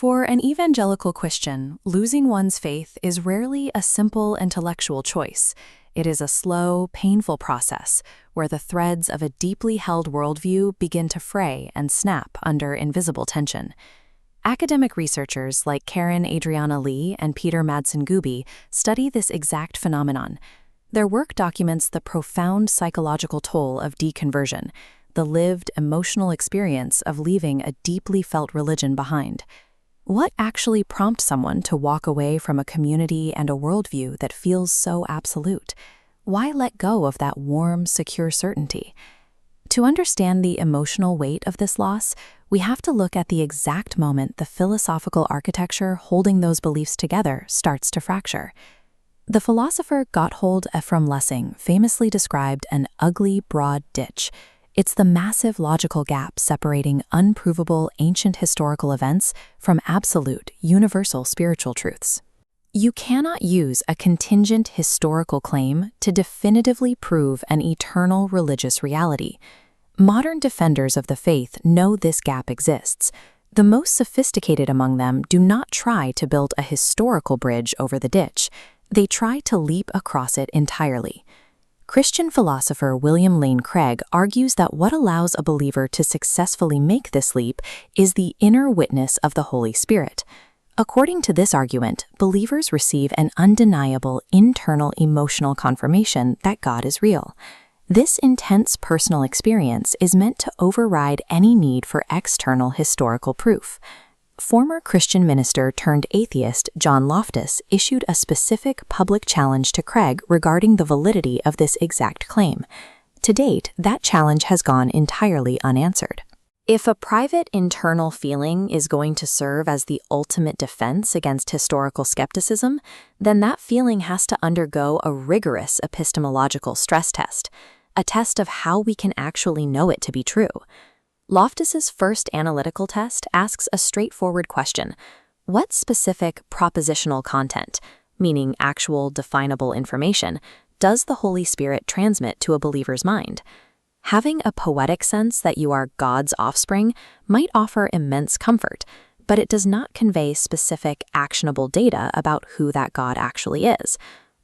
For an evangelical Christian, losing one's faith is rarely a simple intellectual choice. It is a slow, painful process where the threads of a deeply held worldview begin to fray and snap under invisible tension. Academic researchers like Karen Adriana Lee and Peter Madsen-Guby study this exact phenomenon. Their work documents the profound psychological toll of deconversion, the lived emotional experience of leaving a deeply felt religion behind. What actually prompts someone to walk away from a community and a worldview that feels so absolute? Why let go of that warm, secure certainty? To understand the emotional weight of this loss, we have to look at the exact moment the philosophical architecture holding those beliefs together starts to fracture. The philosopher Gotthold Ephraim Lessing famously described an ugly, broad ditch. It's the massive logical gap separating unprovable ancient historical events from absolute, universal spiritual truths. You cannot use a contingent historical claim to definitively prove an eternal religious reality. Modern defenders of the faith know this gap exists. The most sophisticated among them do not try to build a historical bridge over the ditch. They try to leap across it entirely. Christian philosopher William Lane Craig argues that what allows a believer to successfully make this leap is the inner witness of the Holy Spirit. According to this argument, believers receive an undeniable internal emotional confirmation that God is real. This intense personal experience is meant to override any need for external historical proof. Former Christian minister turned atheist John Loftus issued a specific public challenge to Craig regarding the validity of this exact claim. To date, that challenge has gone entirely unanswered. If a private internal feeling is going to serve as the ultimate defense against historical skepticism, then that feeling has to undergo a rigorous epistemological stress test, a test of how we can actually know it to be true. Loftus's first analytical test asks a straightforward question: what specific propositional content, meaning actual definable information, does the Holy Spirit transmit to a believer's mind? Having a poetic sense that you are God's offspring might offer immense comfort, but it does not convey specific, actionable data about who that God actually is.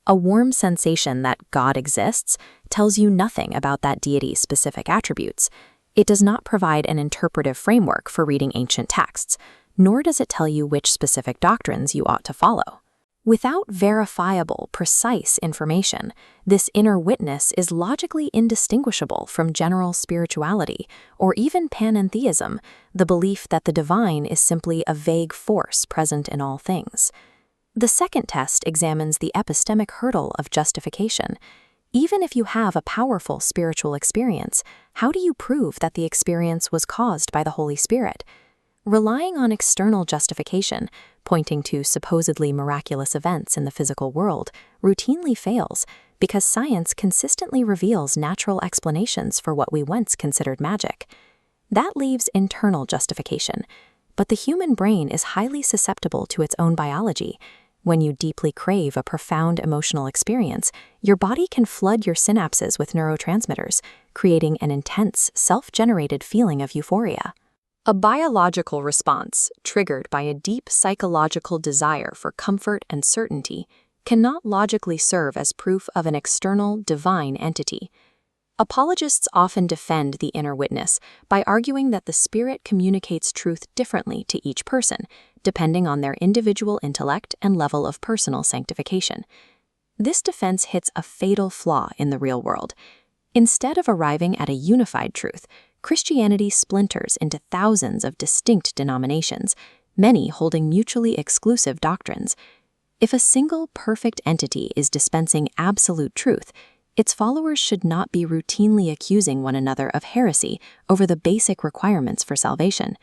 A warm sensation that God exists tells you nothing about that deity's specific attributes. It does not provide an interpretive framework for reading ancient texts, nor does it tell you which specific doctrines you ought to follow. Without verifiable, precise information, this inner witness is logically indistinguishable from general spirituality or even panentheism, the belief that the divine is simply a vague force present in all things. The second test examines the epistemic hurdle of justification. Even if you have a powerful spiritual experience, how do you prove that the experience was caused by the Holy Spirit? Relying on external justification, pointing to supposedly miraculous events in the physical world, routinely fails because science consistently reveals natural explanations for what we once considered magic. That leaves internal justification, but the human brain is highly susceptible to its own biology. When you deeply crave a profound emotional experience, your body can flood your synapses with neurotransmitters, creating an intense, self-generated feeling of euphoria. A biological response, triggered by a deep psychological desire for comfort and certainty, cannot logically serve as proof of an external, divine entity. Apologists often defend the inner witness by arguing that the Spirit communicates truth differently to each person, depending on their individual intellect and level of personal sanctification. This defense hits a fatal flaw in the real world. Instead of arriving at a unified truth, Christianity splinters into thousands of distinct denominations, many holding mutually exclusive doctrines. If a single perfect entity is dispensing absolute truth, its followers should not be routinely accusing one another of heresy over the basic requirements for salvation.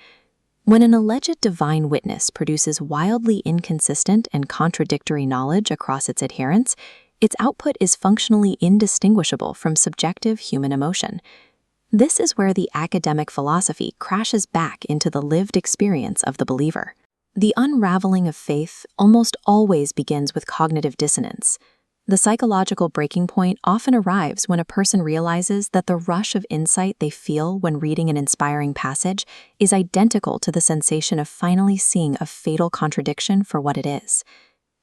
When an alleged divine witness produces wildly inconsistent and contradictory knowledge across its adherents, its output is functionally indistinguishable from subjective human emotion. This is where the academic philosophy crashes back into the lived experience of the believer. The unraveling of faith almost always begins with cognitive dissonance. The psychological breaking point often arrives when a person realizes that the rush of insight they feel when reading an inspiring passage is identical to the sensation of finally seeing a fatal contradiction for what it is.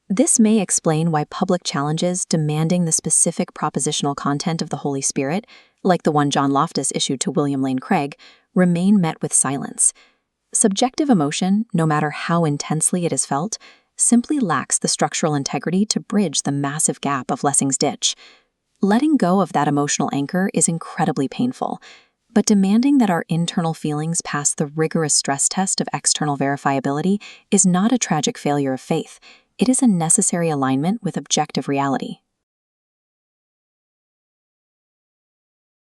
This may explain why public challenges demanding the specific propositional content of the Holy Spirit, like the one John Loftus issued to William Lane Craig, remain met with silence. Subjective emotion, no matter how intensely it is felt, simply lacks the structural integrity to bridge the massive gap of Lessing's ditch. Letting go of that emotional anchor is incredibly painful, but demanding that our internal feelings pass the rigorous stress test of external verifiability is not a tragic failure of faith. It is a necessary alignment with objective reality.